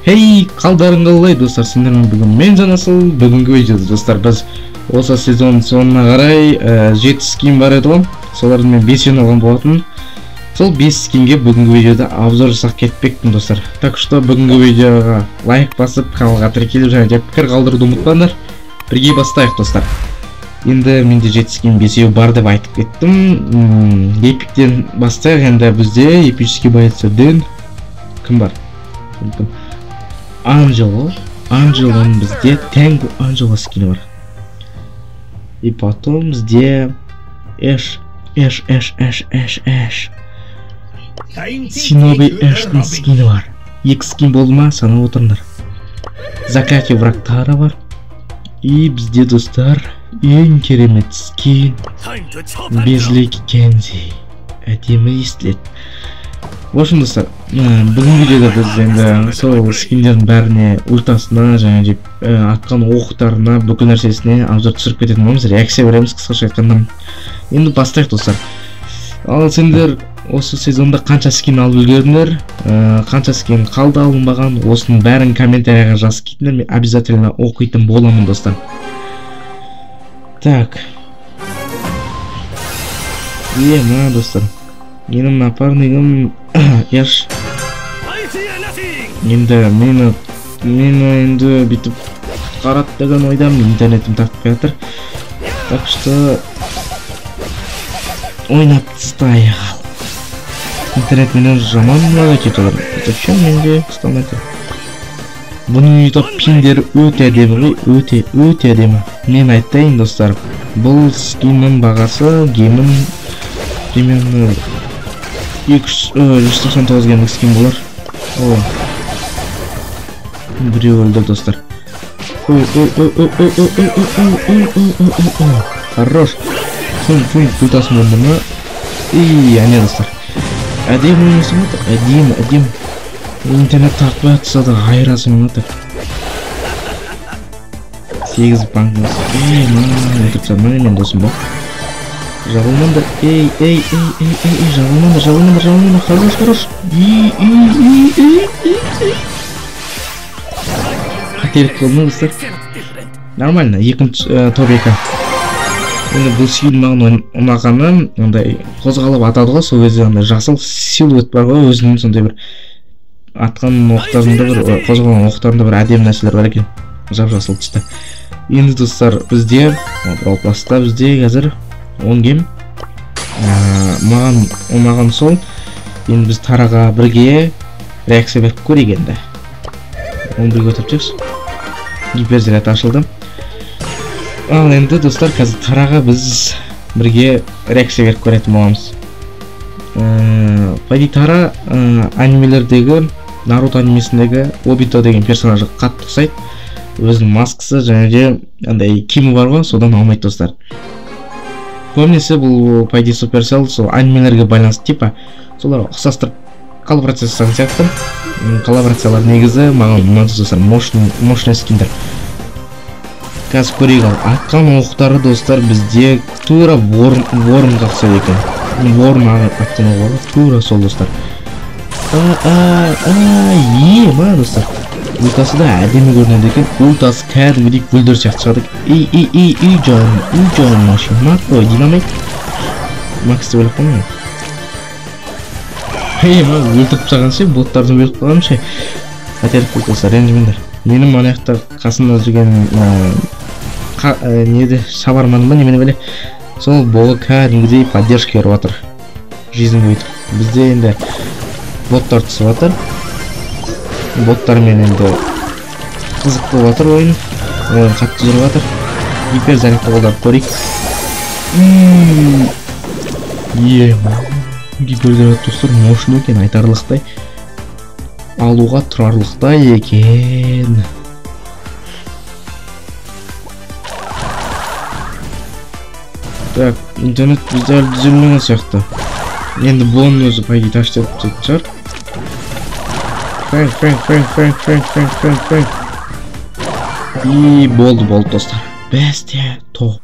Хей, қалдарың қалай достар, сендермен бүгін мен Жанасыл. Бүгінгі видеода достар біз осы сезонның соңына қарай 7 скин бар еді ғой. Солардың мен 5-ін алған болатын. Сол 5 скинге бүгінгі видеода обзор жасап кетпекпін достар. Так что бүгінгі видеоға лайк басып, каналға тіркеліп және де пікір қалдыруды ұмытпаңдар. Бірге бастайық достар. Енді менде 7 скин 5-еу бар деп айтып кеттім. Эпиктен бастайық. Енді бізде эпический бойцерден кім бар? Анджелоның бізде Тэнго Анджело скины бар. И потом бізде Эш. Синоби Эштің скины бар. 2 скин болды ма, санап отырыңдар. Закати врагтары бар. И бізде достар ең керемет скин Безлик Кензи. Әдемі естіледі. В общем достар, бүгін видеода біз енді сол скиндердің бәріне, ультасына және де атқан оқтарына, бүкіл нәрсесіне обзор түсіріп кететін боламыз, реакция береміз қысқаша айтқанда. Енді бастайық достар. Ал сендер осы сезонда қанша скин алып үлгердіңдер, қанша скин қалды алынбаған, осының бәрін комментарияға жазып кетіңдер, мен обязательно оқитын боламын достар. Так. Мына достар. Менің напарнигім Эш. Енді мені енді бүйтіп қарат деген ойдамын, интернетім тартып жатыр. Так что ойнап тастайық. Интернет менен жаман мынада кетіп отыр. Зачем менде ұстамайды? Бұның ютуб пиндері өте әдемі, өте әдемі. Мен айтайын достар, бұл скиннің бағасы геймін примерно 199 гемдік скин болар. Біреу өлді достар. Хорош. Күлтасын өлді ма? Әне достар. Әдем ойнайсың отыр. Әдем. Интернет тартпай атса да айырасың отыр. 8 банкнос. Өтірсанмай мен досым бол. Жағылмандар, жағылмандар, хорош. Қателік қолдың достар. Нормально, екінші топ-2. Енді бұл скин маған ұнағаны, ондай қозғалып атады ғой, сол кезде жасыл силуэт бар ғой, өзінің сондай бір атқан оқтарында бір, қозғалған оқтарында бір әдемі нәрселер бар екен, жасыл түсті. Енді достар, бізде, Brawl бізде қазір 10 гем. Маған сол. Енді біз тараға бірге реакция беріп көрейік енді. Оны бірге өтіп жүрсіз. Гиперзаряд ашылды. Ал енді достар, қазір тараға біз бірге реакция беріп көретін боламыз. Пайди тара анимелердегі, Наруто анимесіндегі Обито деген персонажы қатты ұқсайды. Өзінің маскасы және де киімі бар ғой, содан алмайды достар. Көбінесе бұл Пайди Суперсел сол анимелерге байланысты типа, солар ұқсастырып коллаборация жасаған сияқты. Коллаборациялар негізі маған ұнады достар, мощный скиндер. Қазір көрейік ал, атқан оқтары достар бізде тура ворынға ұқсайды екен. Ворын атқан оғы тура сол достар. Ма достар. Ультасы да әдемі көрінеді екен. Ультасы кәдімгідей гүлдер сияқты шығады. Жан машина қой, динамайт. Макс деп ойлап қоймай. Өлтіріп тастаған ше, боттардың өліп қалған ше. Қателік болды достар, ренжімеңдер. Менің манаяқта қасында жүрген неде шабарманым ба немене біле. Сол болы кәдімгідей поддержка беріп жатыр. Жизньге өйтіп. Бізде енді боттар түсіп жатыр. Боттармен енді қызық болып жатыр ойын. Ойын қатты жүріп жатыр. Гиперзарядты қолдап көрейік. Гиперзаряд достар мощный екен, айтарлықтай. Алуға тұрарлықтай екен. Так, интернет бізде әлі түзелмеген сияқты. Енді бұның өзі пайди ташты өтіп шығар. Фрэнк. И болды достар. Бәсте топ.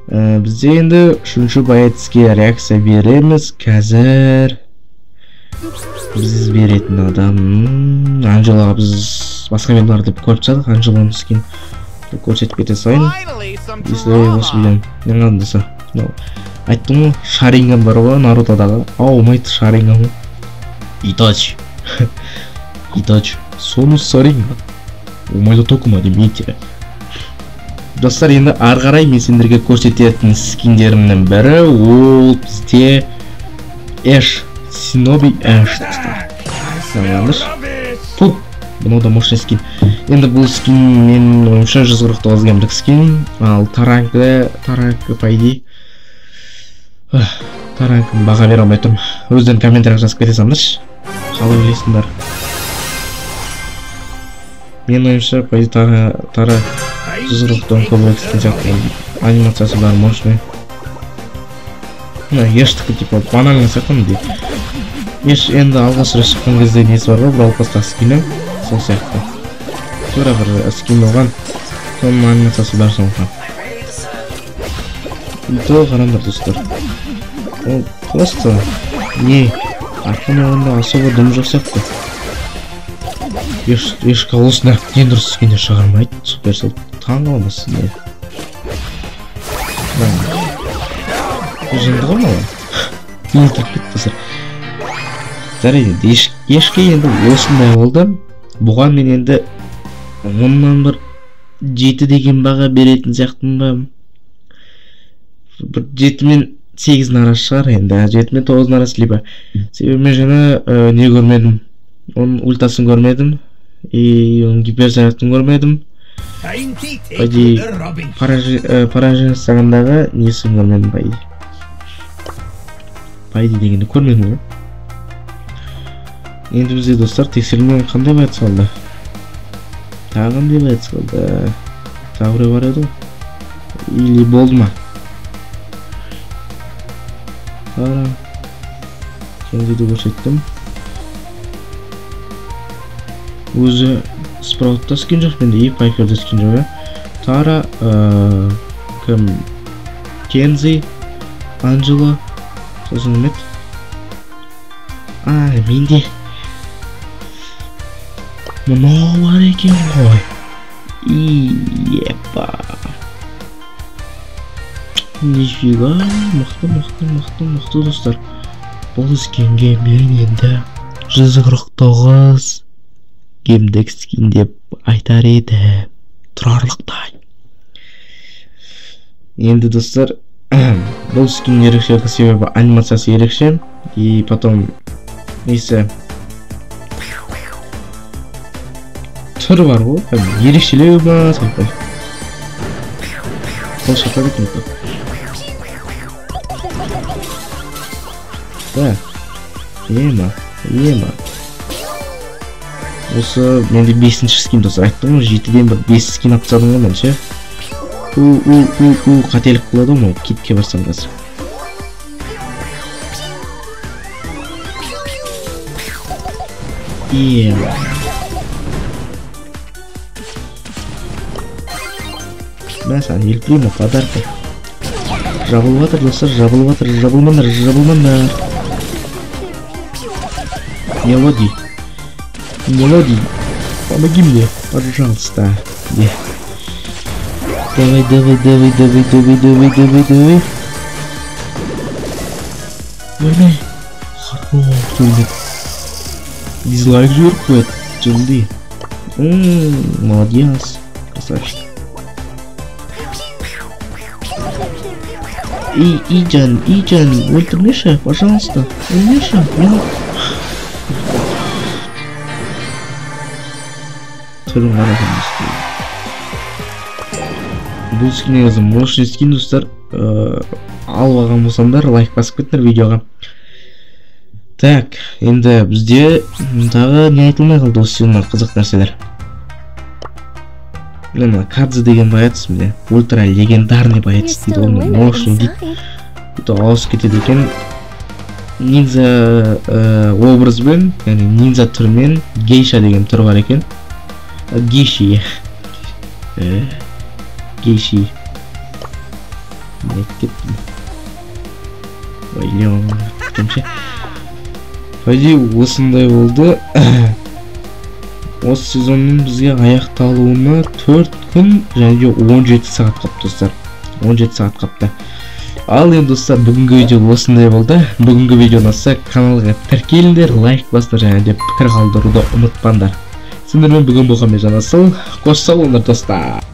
Бізде енді үшінші боецке реакция береміз қазір. Биз беретін адам Анжелаға біз басқа видеолар деп көріп жатсақ, Анжеланың скин көрсетіп кете сайын. Если осы видеоны ең алдысы айттым ғой, Шаринган бар ғой Нарутодағы. Аумайды Шаринган ғой. Итачи. Итачи. Соны Шаринган. Оңайды Токума демейді. Достар, енді ары қарай мен сендерге көрсететін скиндерімнің бірі ол бізде Эш. Синоби Эш, достар. Саңғаныш. Тут. Бұны да мощный скин. Енді бұл скин мен ойымша 149 гемдік скин. Ал таранкі по идее. Таранкын баға бере алмай тұрмын. Өздерін комментарияға жазып кете салыңдаршы. Қалай ойлайсыңдар? Мен ойымша по идее тара 149 көбірек скин сияқты. Анимациясы бар мощный. Ештікі типа банальный сияқты дейді. Еш енді алғаш рет шыққан кезде несі бар ғой, Brawl Pass'тағы скині. Сол сияқты. Тура бір скин болған. Соның анимациясы бар соңғы. Үйді қараңдар достар. Ол просто не артқан оғанда особо дым жоқ сияқты. Еш колосына ең дұрыс скині шығармайды. Суперсел таң қаламасың не. Жынды ғой мала. Ең тұрып кетті достар. Жарайды, ешке енді осындай болды. Бұған мен енді 10-нан бір 7 деген баға беретін сияқтым ба. Бір 7 мен 8-дің арасы шығар енді. 7 мен 9-ның арасы либо. Себебі мен жаңа не көрмедім. Оның ультасын көрмедім. Оның гиперзарядын көрмедім. Пайди поражение сағандағы несін көрмедім пайди. Пайди дегенді көрмедім ғой. Енді бізде достар тексерілмеген қандай байт салды? Тағы қандай байт салды? Тағы біреу бар еді ғой? Или болды ма? Қара кенжеде көрсеттім. Өзі спраутта скин жоқ, менде и пайперде скин жоқ. Тара кім? Кензи, Анджела, сосын мет. Менде мынау бар екен ғой. Епа. Нифига, мықты достар. Бұл скинге мен енді 149 гемдік скин деп айтар еді. Тұрарлықтай. Енді достар, бұл скин ерекше, себебі анимациясы ерекше. И потом несі түрі бар ғой, ерекшелеу ба салпай. Сол шақта кетім тұр. Да, ема. Осы менде 5-ші скин досы айттым ғой, 7-ден бір 5 скин апсадың ғой мен ше. Қателік болады ғой, кетке барсам қазір. Ема. Мәсән, елпримо подарка. Жабылватыр достар, жабылмандар. Мелодий, помоги мне, пожалуйста. Давай. Ойнай. Хорош, дизлайк жіберіп қояды, жылды. Молодец, красавчик. Иджан, ультимейша, пожалуйста, ультимейша, нет. Түрін қарағым достар. Бұл скин негізі мощный скин достар. Алып алған болсаңдар лайк басып кетіңдер видеоға. Так, енді бізде тағы не айтылмай қалды осы сенің қызық нәрселер. Мына Кадзе деген боец міне, ультра легендарный боец дейді, оны мощный дейді. Бұта ауыз кетеді екен. Нинза образбен, яғни нинза түрмен гейша деген түрі бар екен. Гейши. Не кеттім. Ойлеуім кеттімше. Пойди осындай болды. Осы сезонның бізге аяқталуына 4 күн және 17 сағат қапты достар. 17 сағат қапты. Ал енді достар, бүгінгі видео осындай болды. Бүгінгі видео ұнаса каналға тіркеліңдер, лайк басыңдар және де пікір қалдыруды ұмытпаңдар. Сендермен бүгін болған мен Жанасыл. Қош сау болыңдар достар.